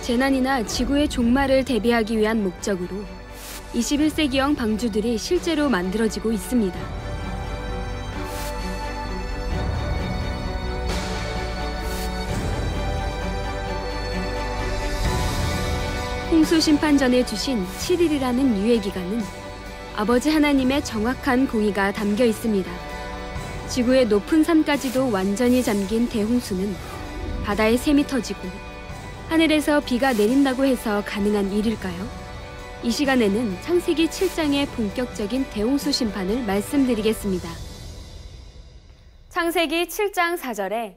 재난이나 지구의 종말을 대비하기 위한 목적으로 21세기형 방주들이 실제로 만들어지고 있습니다. 홍수 심판 전에 주신 7일이라는 유예기간은 아버지 하나님의 정확한 공의가 담겨 있습니다. 지구의 높은 산까지도 완전히 잠긴 대홍수는 바다에 샘이 터지고 하늘에서 비가 내린다고 해서 가능한 일일까요? 이 시간에는 창세기 7장의 본격적인 대홍수 심판을 말씀드리겠습니다. 창세기 7장 4절에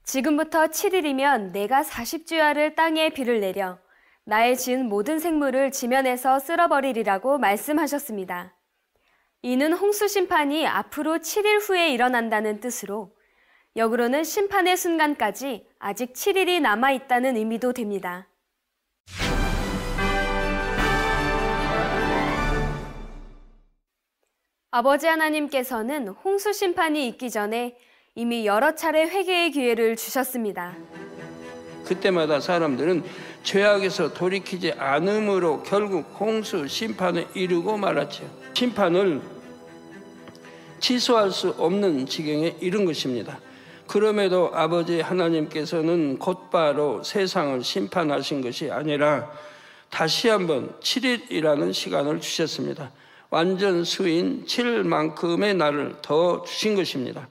지금부터 7일이면 내가 40주야를 땅에 비를 내려 나의 지은 모든 생물을 지면에서 쓸어버리리라고 말씀하셨습니다. 이는 홍수 심판이 앞으로 7일 후에 일어난다는 뜻으로 역으로는 심판의 순간까지 아직 7일이 남아있다는 의미도 됩니다. 아버지 하나님께서는 홍수 심판이 있기 전에 이미 여러 차례 회개의 기회를 주셨습니다. 그때마다 사람들은 죄악에서 돌이키지 않음으로 결국 홍수 심판에 이르고 말았죠. 심판을 취소할 수 없는 지경에 이른 것입니다. 그럼에도 아버지 하나님께서는 곧바로 세상을 심판하신 것이 아니라 다시 한번 7일이라는 시간을 주셨습니다. 완전 수인 7만큼의 날을 더 주신 것입니다.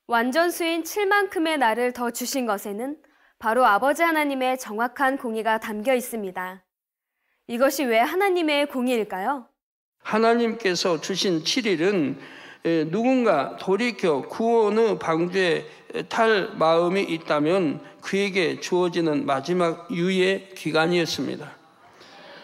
완전 수인 7만큼의 날을 더 주신 것에는 바로 아버지 하나님의 정확한 공의가 담겨 있습니다. 이것이 왜 하나님의 공의일까요? 하나님께서 주신 7일은 누군가 돌이켜 구원의 방주에 탈 마음이 있다면 그에게 주어지는 마지막 유예 기간이었습니다.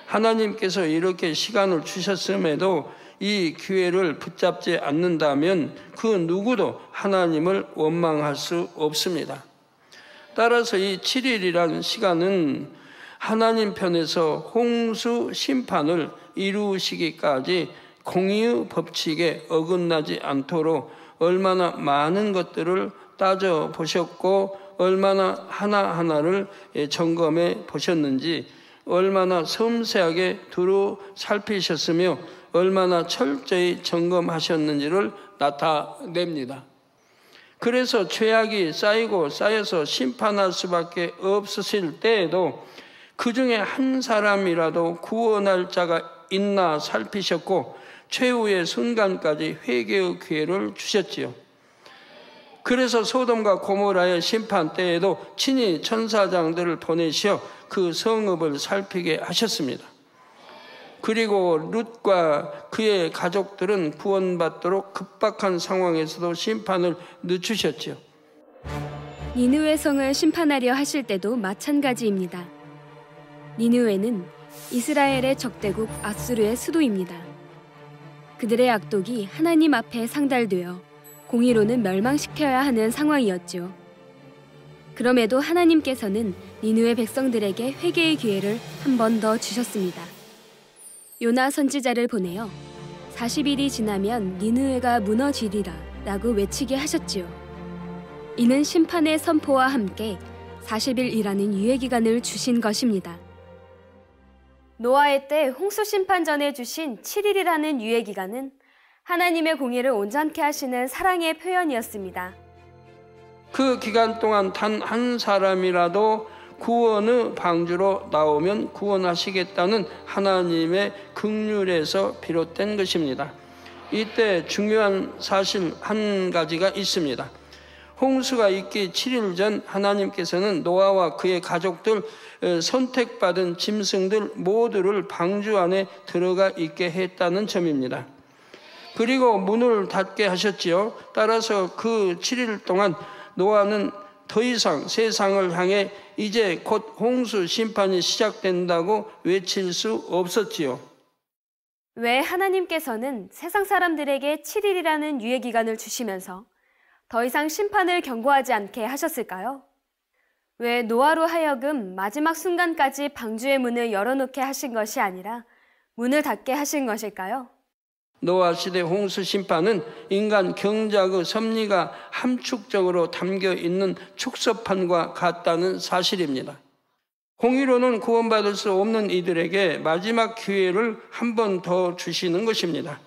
하나님께서 이렇게 시간을 주셨음에도 이 기회를 붙잡지 않는다면 그 누구도 하나님을 원망할 수 없습니다. 따라서 이 7일이라는 시간은 하나님 편에서 홍수 심판을 이루시기까지 공의의 법칙에 어긋나지 않도록 얼마나 많은 것들을 따져보셨고 얼마나 하나하나를 점검해 보셨는지 얼마나 섬세하게 두루 살피셨으며 얼마나 철저히 점검하셨는지를 나타냅니다. 그래서 죄악이 쌓이고 쌓여서 심판할 수밖에 없으실 때에도 그 중에 한 사람이라도 구원할 자가 있나 살피셨고 최후의 순간까지 회개의 기회를 주셨지요. 그래서 소돔과 고모라의 심판 때에도 친히 천사장들을 보내시어 그 성읍을 살피게 하셨습니다. 그리고 룻과 그의 가족들은 구원받도록 급박한 상황에서도 심판을 늦추셨지요. 니느웨 성을 심판하려 하실 때도 마찬가지입니다. 니느웨는 이스라엘의 적대국 아수르의 수도입니다. 그들의 악독이 하나님 앞에 상달되어 공의로는 멸망시켜야 하는 상황이었죠. 그럼에도 하나님께서는 니느웨 백성들에게 회개의 기회를 한 번 더 주셨습니다. 요나 선지자를 보내어 40일이 지나면 니느웨가 무너지리라 라고 외치게 하셨지요. 이는 심판의 선포와 함께 40일이라는 유예기간을 주신 것입니다. 노아의 때 홍수 심판 전에 주신 7일이라는 유예기간은 하나님의 공의를 온전케 하시는 사랑의 표현이었습니다. 그 기간 동안 단 한 사람이라도 구원의 방주로 나오면 구원하시겠다는 하나님의 긍휼에서 비롯된 것입니다. 이때 중요한 사실 한 가지가 있습니다. 홍수가 있기 7일 전 하나님께서는 노아와 그의 가족들, 선택받은 짐승들 모두를 방주 안에 들어가 있게 했다는 점입니다. 그리고 문을 닫게 하셨지요. 따라서 그 7일 동안 노아는 더 이상 세상을 향해 이제 곧 홍수 심판이 시작된다고 외칠 수 없었지요. 왜 하나님께서는 세상 사람들에게 7일이라는 유예기간을 주시면서 더 이상 심판을 경고하지 않게 하셨을까요? 왜 노아로 하여금 마지막 순간까지 방주의 문을 열어놓게 하신 것이 아니라 문을 닫게 하신 것일까요? 노아 시대 홍수 심판은 인간 경작의 섭리가 함축적으로 담겨 있는 축소판과 같다는 사실입니다. 공의로는 구원받을 수 없는 이들에게 마지막 기회를 한 번 더 주시는 것입니다.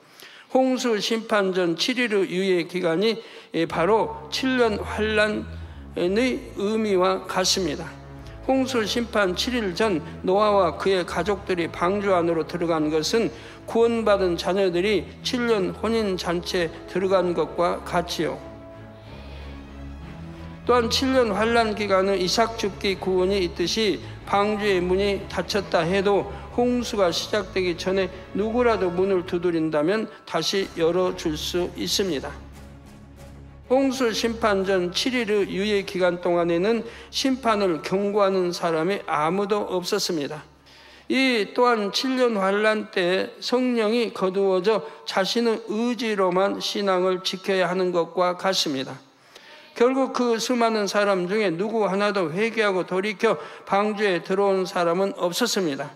홍수 심판 전 7일의 유예 기간이 바로 7년 환란의 의미와 같습니다. 홍수 심판 7일 전 노아와 그의 가족들이 방주 안으로 들어간 것은 구원받은 자녀들이 7년 혼인잔치에 들어간 것과 같지요. 또한 7년 환란 기간은 이삭 죽기 구원이 있듯이 방주의 문이 닫혔다 해도 홍수가 시작되기 전에 누구라도 문을 두드린다면 다시 열어줄 수 있습니다. 홍수 심판 전 7일의 유예 기간 동안에는 심판을 경고하는 사람이 아무도 없었습니다. 이 또한 7년 환란 때 성령이 거두어져 자신의 의지로만 신앙을 지켜야 하는 것과 같습니다. 결국 그 수많은 사람 중에 누구 하나도 회개하고 돌이켜 방주에 들어온 사람은 없었습니다.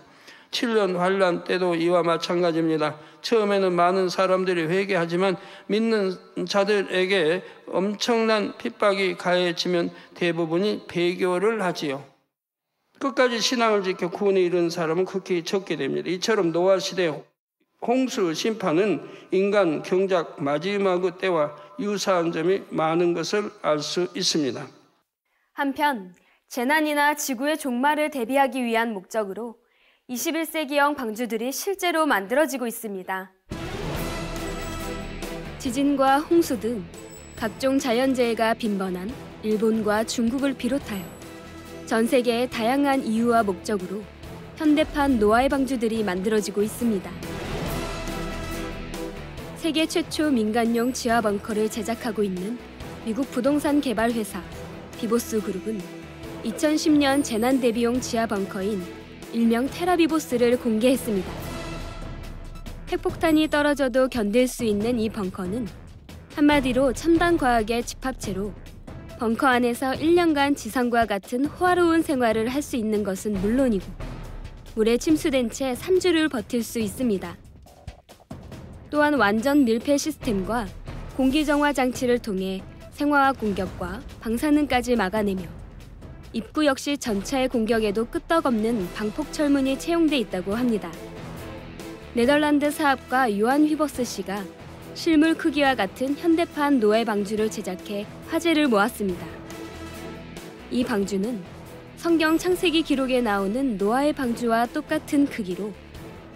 7년 환란 때도 이와 마찬가지입니다. 처음에는 많은 사람들이 회개하지만 믿는 자들에게 엄청난 핍박이 가해지면 대부분이 배교를 하지요. 끝까지 신앙을 지켜 구원에 이른 사람은 극히 적게 됩니다. 이처럼 노아 시대 홍수 심판은 인간 경작 마지막의 때와 유사한 점이 많은 것을 알 수 있습니다. 한편 재난이나 지구의 종말을 대비하기 위한 목적으로 21세기형 방주들이 실제로 만들어지고 있습니다. 지진과 홍수 등 각종 자연재해가 빈번한 일본과 중국을 비롯하여 전 세계의 다양한 이유와 목적으로 현대판 노아의 방주들이 만들어지고 있습니다. 세계 최초 민간용 지하 벙커를 제작하고 있는 미국 부동산 개발 회사 비보스 그룹은 2010년 재난 대비용 지하 벙커인 일명 테라비보스를 공개했습니다. 핵폭탄이 떨어져도 견딜 수 있는 이 벙커는 한마디로 첨단 과학의 집합체로 벙커 안에서 1년간 지상과 같은 호화로운 생활을 할 수 있는 것은 물론이고 물에 침수된 채 3주를 버틸 수 있습니다. 또한 완전 밀폐 시스템과 공기정화 장치를 통해 생화학 공격과 방사능까지 막아내며 입구 역시 전차의 공격에도 끄떡없는 방폭 철문이 채용돼 있다고 합니다. 네덜란드 사업가 요한 휘버스 씨가 실물 크기와 같은 현대판 노예 방주를 제작해 화제를 모았습니다. 이 방주는 성경 창세기 기록에 나오는 노아의 방주와 똑같은 크기로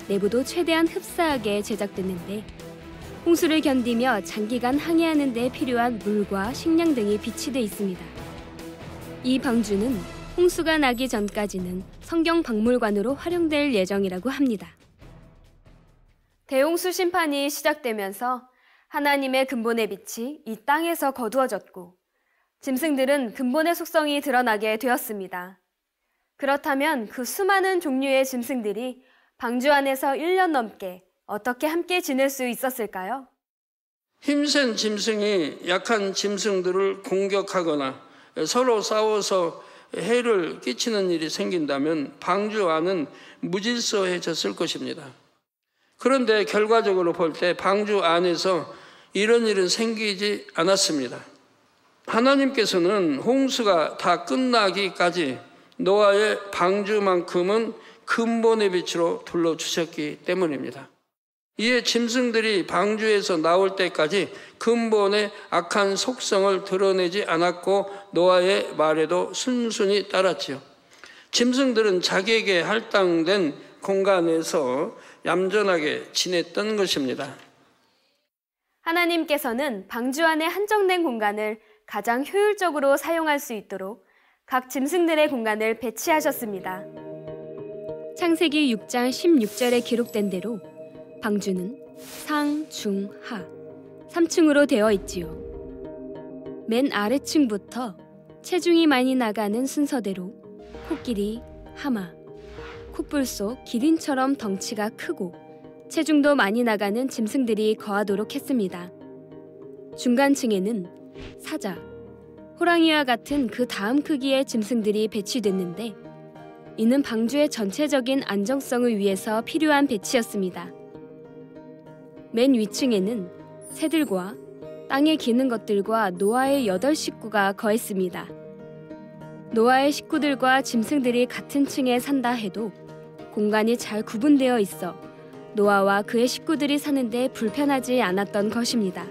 내부도 최대한 흡사하게 제작됐는데 홍수를 견디며 장기간 항해하는 데 필요한 물과 식량 등이 비치돼 있습니다. 이 방주는 홍수가 나기 전까지는 성경 박물관으로 활용될 예정이라고 합니다. 대홍수 심판이 시작되면서 하나님의 근본의 빛이 이 땅에서 거두어졌고 짐승들은 근본의 속성이 드러나게 되었습니다. 그렇다면 그 수많은 종류의 짐승들이 방주 안에서 1년 넘게 어떻게 함께 지낼 수 있었을까요? 힘센 짐승이 약한 짐승들을 공격하거나 서로 싸워서 해를 끼치는 일이 생긴다면 방주 안은 무질서해졌을 것입니다. 그런데 결과적으로 볼 때 방주 안에서 이런 일은 생기지 않았습니다. 하나님께서는 홍수가 다 끝나기까지 노아의 방주만큼은 근본의 빛으로 둘러주셨기 때문입니다. 이에 짐승들이 방주에서 나올 때까지 근본의 악한 속성을 드러내지 않았고 노아의 말에도 순순히 따랐지요. 짐승들은 자기에게 할당된 공간에서 얌전하게 지냈던 것입니다. 하나님께서는 방주 안에 한정된 공간을 가장 효율적으로 사용할 수 있도록 각 짐승들의 공간을 배치하셨습니다. 창세기 6장 16절에 기록된 대로 방주는 상, 중, 하 3층으로 되어 있지요. 맨 아래층부터 체중이 많이 나가는 순서대로 코끼리, 하마, 콧불소, 기린처럼 덩치가 크고 체중도 많이 나가는 짐승들이 거하도록 했습니다. 중간층에는 사자, 호랑이와 같은 그 다음 크기의 짐승들이 배치됐는데 이는 방주의 전체적인 안정성을 위해서 필요한 배치였습니다. 맨 위층에는 새들과 땅에 기는 것들과 노아의 8 식구가 거했습니다. 노아의 식구들과 짐승들이 같은 층에 산다 해도 공간이 잘 구분되어 있어 노아와 그의 식구들이 사는데 불편하지 않았던 것입니다.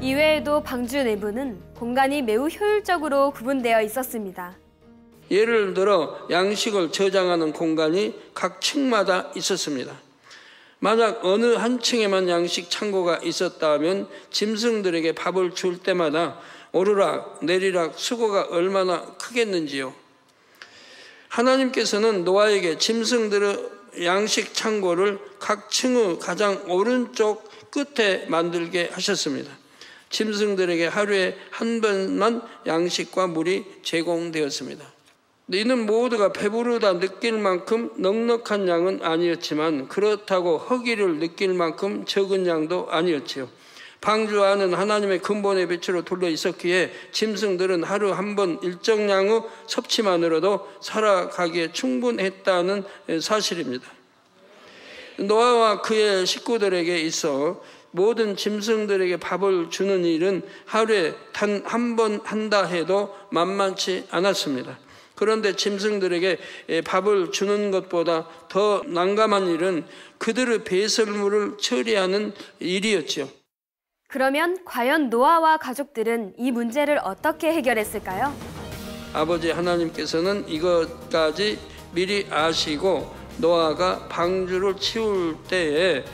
이외에도 방주 내부는 공간이 매우 효율적으로 구분되어 있었습니다. 예를 들어 양식을 저장하는 공간이 각 층마다 있었습니다. 만약 어느 한 층에만 양식 창고가 있었다면 짐승들에게 밥을 줄 때마다 오르락 내리락 수고가 얼마나 크겠는지요. 하나님께서는 노아에게 짐승들의 양식 창고를 각 층의 가장 오른쪽 끝에 만들게 하셨습니다. 짐승들에게 하루에 한 번만 양식과 물이 제공되었습니다. 이는 모두가 배부르다 느낄 만큼 넉넉한 양은 아니었지만 그렇다고 허기를 느낄 만큼 적은 양도 아니었지요. 방주 안은 하나님의 근본의 빛으로 둘러 있었기에 짐승들은 하루 한 번 일정량의 섭취만으로도 살아가기에 충분했다는 사실입니다. 노아와 그의 식구들에게 있어 모든 짐승들에게 밥을 주는 일은 하루에 단 한 번 한다 해도 만만치 않았습니다. 그런데 짐승들에게 밥을 주는 것보다 더 난감한 일은 그들의 배설물을 처리하는 일이었지요. 그러면 과연 노아와 가족들은 이 문제를 어떻게 해결했을까요? 아버지 하나님께서는 이것까지 미리 아시고 노아가 방주를 치울 때에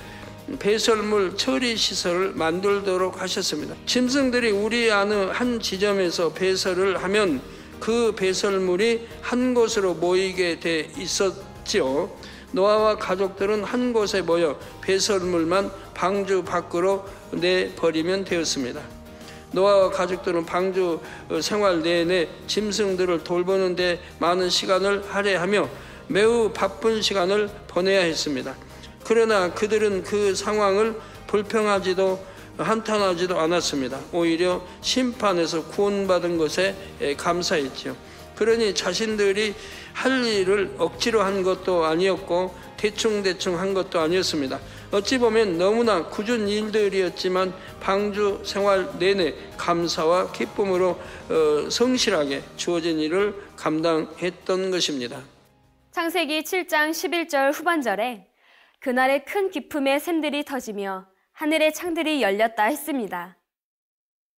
배설물 처리 시설을 만들도록 하셨습니다. 짐승들이 우리 안의 한 지점에서 배설을 하면 그 배설물이 한 곳으로 모이게 돼 있었지요. 노아와 가족들은 한 곳에 모여 배설물만 방주 밖으로 내버리면 되었습니다. 노아와 가족들은 방주 생활 내내 짐승들을 돌보는 데 많은 시간을 할애하며 매우 바쁜 시간을 보내야 했습니다. 그러나 그들은 그 상황을 불평하지도 한탄하지도 않았습니다. 오히려 심판에서 구원받은 것에 감사했지요. 그러니 자신들이 할 일을 억지로 한 것도 아니었고 대충대충 한 것도 아니었습니다. 어찌 보면 너무나 굳은 일들이었지만 방주 생활 내내 감사와 기쁨으로 성실하게 주어진 일을 감당했던 것입니다. 창세기 7장 11절 후반절에 그날의 큰 기쁨의 샘들이 터지며 하늘의 창들이 열렸다 했습니다.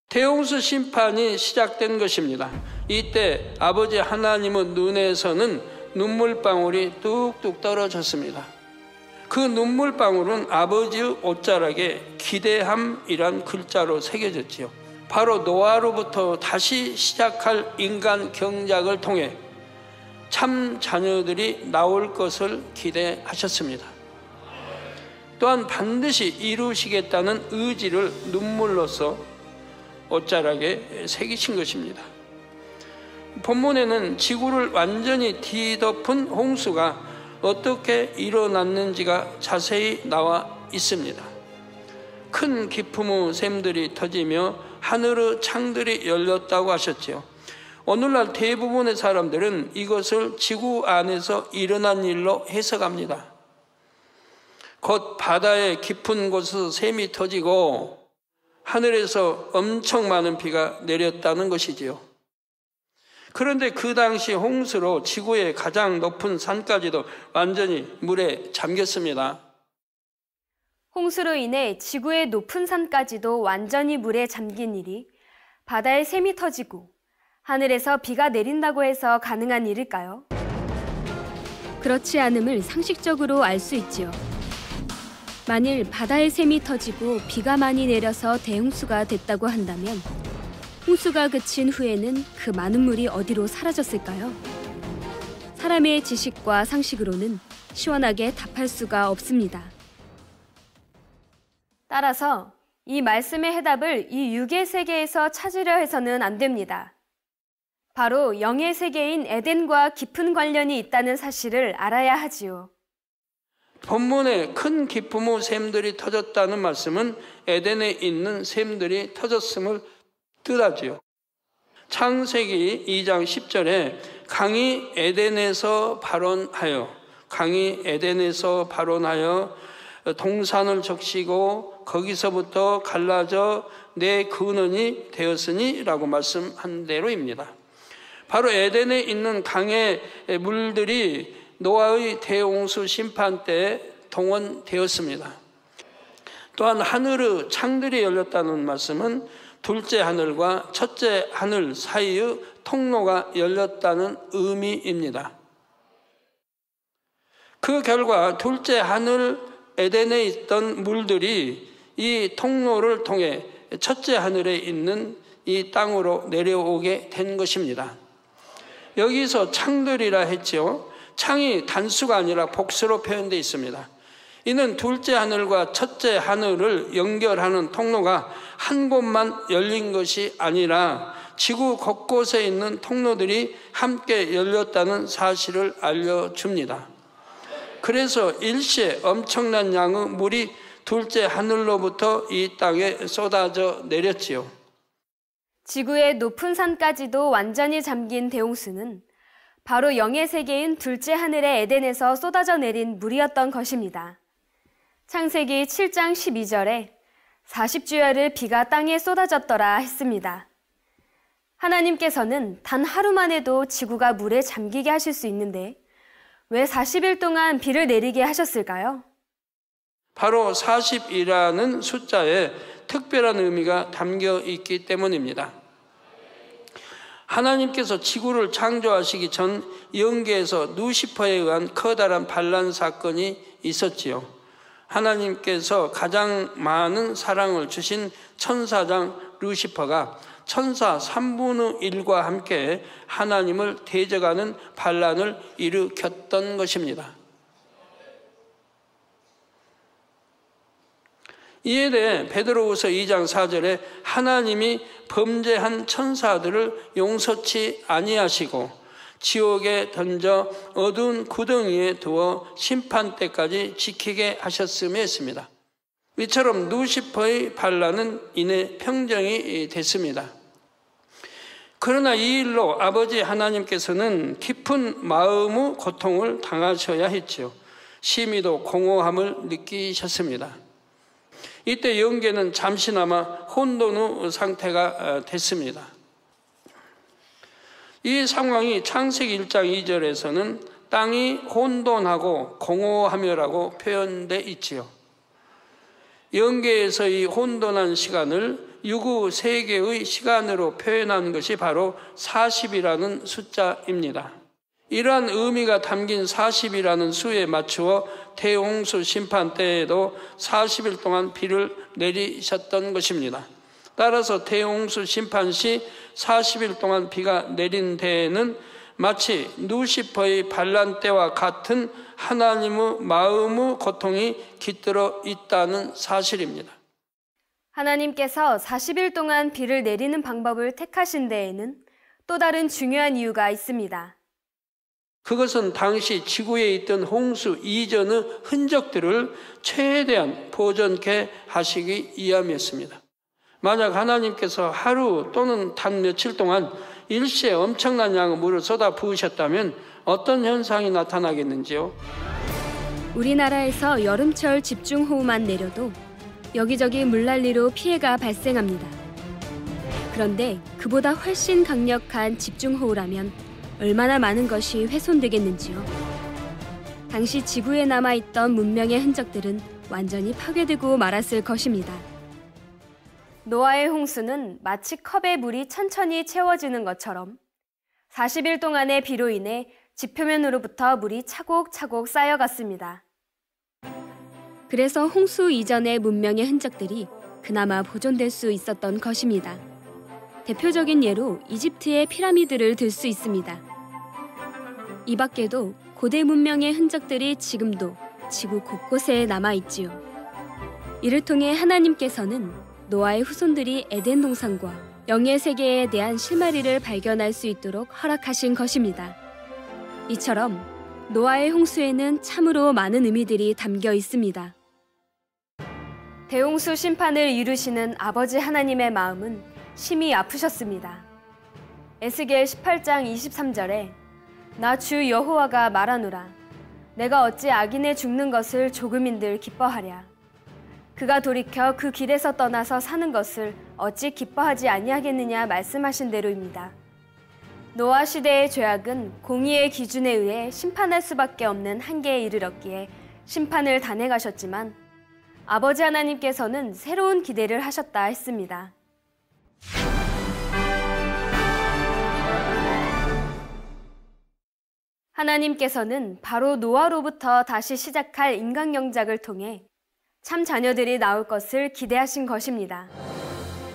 대홍수 심판이 시작된 것입니다. 이때 아버지 하나님의 눈에서는 눈물방울이 뚝뚝 떨어졌습니다. 그 눈물방울은 아버지의 옷자락에 기대함이란 글자로 새겨졌지요. 바로 노아로부터 다시 시작할 인간 경작을 통해 참 자녀들이 나올 것을 기대하셨습니다. 또한 반드시 이루시겠다는 의지를 눈물로써 옷자락에 새기신 것입니다. 본문에는 지구를 완전히 뒤덮은 홍수가 어떻게 일어났는지가 자세히 나와 있습니다. 큰 기품의 샘들이 터지며 하늘의 창들이 열렸다고 하셨지요. 오늘날 대부분의 사람들은 이것을 지구 안에서 일어난 일로 해석합니다. 곧 바다의 깊은 곳에서 샘이 터지고 하늘에서 엄청 많은 비가 내렸다는 것이지요. 그런데 그 당시 홍수로 지구의 가장 높은 산까지도 완전히 물에 잠겼습니다. 홍수로 인해 지구의 높은 산까지도 완전히 물에 잠긴 일이 바다에 샘이 터지고 하늘에서 비가 내린다고 해서 가능한 일일까요? 그렇지 않음을 상식적으로 알 수 있지요. 만일 바다에 샘이 터지고 비가 많이 내려서 대홍수가 됐다고 한다면 홍수가 그친 후에는 그 많은 물이 어디로 사라졌을까요? 사람의 지식과 상식으로는 시원하게 답할 수가 없습니다. 따라서 이 말씀의 해답을 이 육의 세계에서 찾으려 해서는 안 됩니다. 바로 영의 세계인 에덴과 깊은 관련이 있다는 사실을 알아야 하지요. 본문에 큰 기쁨의 샘들이 터졌다는 말씀은 에덴에 있는 샘들이 터졌음을 뜻하지요. 창세기 2장 10절에 강이 에덴에서 발원하여 동산을 적시고 거기서부터 갈라져 내 근원이 되었으니 라고 말씀한 대로입니다. 바로 에덴에 있는 강의 물들이 노아의 대홍수 심판 때 동원되었습니다. 또한 하늘의 창들이 열렸다는 말씀은 둘째 하늘과 첫째 하늘 사이의 통로가 열렸다는 의미입니다. 그 결과 둘째 하늘 에덴에 있던 물들이 이 통로를 통해 첫째 하늘에 있는 이 땅으로 내려오게 된 것입니다. 여기서 창들이라 했지요. 창이 단수가 아니라 복수로 표현되어 있습니다. 이는 둘째 하늘과 첫째 하늘을 연결하는 통로가 한 곳만 열린 것이 아니라 지구 곳곳에 있는 통로들이 함께 열렸다는 사실을 알려줍니다. 그래서 일시에 엄청난 양의 물이 둘째 하늘로부터 이 땅에 쏟아져 내렸지요. 지구의 높은 산까지도 완전히 잠긴 대홍수는 바로 영의 세계인 둘째 하늘의 에덴에서 쏟아져 내린 물이었던 것입니다. 창세기 7장 12절에 40주야를 비가 땅에 쏟아졌더라 했습니다. 하나님께서는 단 하루만 해도 지구가 물에 잠기게 하실 수 있는데 왜 40일 동안 비를 내리게 하셨을까요? 바로 40이라는 숫자에 특별한 의미가 담겨 있기 때문입니다. 하나님께서 지구를 창조하시기 전 영계에서 루시퍼에 의한 커다란 반란 사건이 있었지요. 하나님께서 가장 많은 사랑을 주신 천사장 루시퍼가 천사 3분의 1과 함께 하나님을 대적하는 반란을 일으켰던 것입니다. 이에 대해 베드로후서 2장 4절에 하나님이 범죄한 천사들을 용서치 아니하시고 지옥에 던져 어두운 구덩이에 두어 심판 때까지 지키게 하셨음에 했습니다. 이처럼 루시퍼의 반란은 이내 평정이 됐습니다. 그러나 이 일로 아버지 하나님께서는 깊은 마음의 고통을 당하셔야 했지요. 심히도 공허함을 느끼셨습니다. 이때 영계는 잠시나마 혼돈의 상태가 됐습니다. 이 상황이 창세기 1장 2절에서는 땅이 혼돈하고 공허하며라고 표현되어 있지요. 영계에서의 혼돈한 시간을 유구 세계의 시간으로 표현한 것이 바로 40이라는 숫자입니다. 이러한 의미가 담긴 40이라는 수에 맞추어 대홍수 심판 때에도 40일 동안 비를 내리셨던 것입니다. 따라서 대홍수 심판 시 40일 동안 비가 내린 데에는 마치 루시퍼의 반란 때와 같은 하나님의 마음의 고통이 깃들어 있다는 사실입니다. 하나님께서 40일 동안 비를 내리는 방법을 택하신 데에는 또 다른 중요한 이유가 있습니다. 그것은 당시 지구에 있던 홍수 이전의 흔적들을 최대한 보존케 하시기 위함이었습니다. 만약 하나님께서 하루 또는 단 며칠 동안 일시에 엄청난 양의 물을 쏟아 부으셨다면 어떤 현상이 나타나겠는지요? 우리나라에서 여름철 집중호우만 내려도 여기저기 물난리로 피해가 발생합니다. 그런데 그보다 훨씬 강력한 집중호우라면 얼마나 많은 것이 훼손되겠는지요. 당시 지구에 남아있던 문명의 흔적들은 완전히 파괴되고 말았을 것입니다. 노아의 홍수는 마치 컵에 물이 천천히 채워지는 것처럼 40일 동안의 비로 인해 지표면으로부터 물이 차곡차곡 쌓여갔습니다. 그래서 홍수 이전의 문명의 흔적들이 그나마 보존될 수 있었던 것입니다. 대표적인 예로 이집트의 피라미드를 들 수 있습니다. 이 밖에도 고대 문명의 흔적들이 지금도 지구 곳곳에 남아있지요. 이를 통해 하나님께서는 노아의 후손들이 에덴 동산과 영의 세계에 대한 실마리를 발견할 수 있도록 허락하신 것입니다. 이처럼 노아의 홍수에는 참으로 많은 의미들이 담겨 있습니다. 대홍수 심판을 이루시는 아버지 하나님의 마음은 심히 아프셨습니다. 에스겔 18장 23절에 나 주 여호와가 말하노라. 내가 어찌 악인의 죽는 것을 조금인들 기뻐하랴. 그가 돌이켜 그 길에서 떠나서 사는 것을 어찌 기뻐하지 아니하겠느냐 말씀하신 대로입니다. 노아 시대의 죄악은 공의의 기준에 의해 심판할 수밖에 없는 한계에 이르렀기에 심판을 단행하셨지만 아버지 하나님께서는 새로운 기대를 하셨다 했습니다. 하나님께서는 바로 노아로부터 다시 시작할 인간 영작을 통해 참 자녀들이 나올 것을 기대하신 것입니다.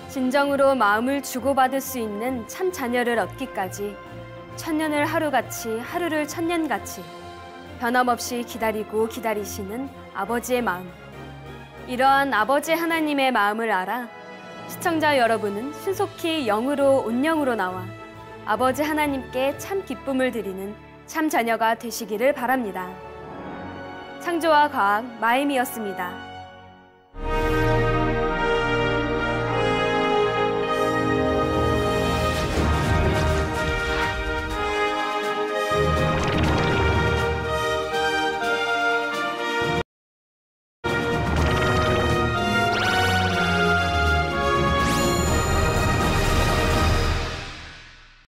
진정으로 마음을 주고받을 수 있는 참 자녀를 얻기까지 천년을 하루같이 하루를 천년같이 변함없이 기다리고 기다리시는 아버지의 마음. 이러한 아버지 하나님의 마음을 알아 시청자 여러분은 신속히 영으로 온영으로 나와 아버지 하나님께 참 기쁨을 드리는 참 자녀가 되시기를 바랍니다. 창조와 과학 마임이었습니다.